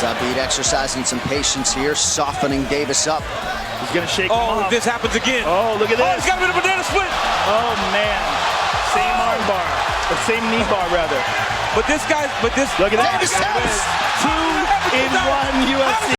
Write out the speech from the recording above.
Zabit exercising some patience here, softening Davis up. He's gonna shake him off. This happens again. Oh, look at this. Oh, he's got a bit of a banana split. Oh, man. Same arm bar. Or same knee bar, rather. But this guy, Look at that. Davis taps. 2-in-1 UFC.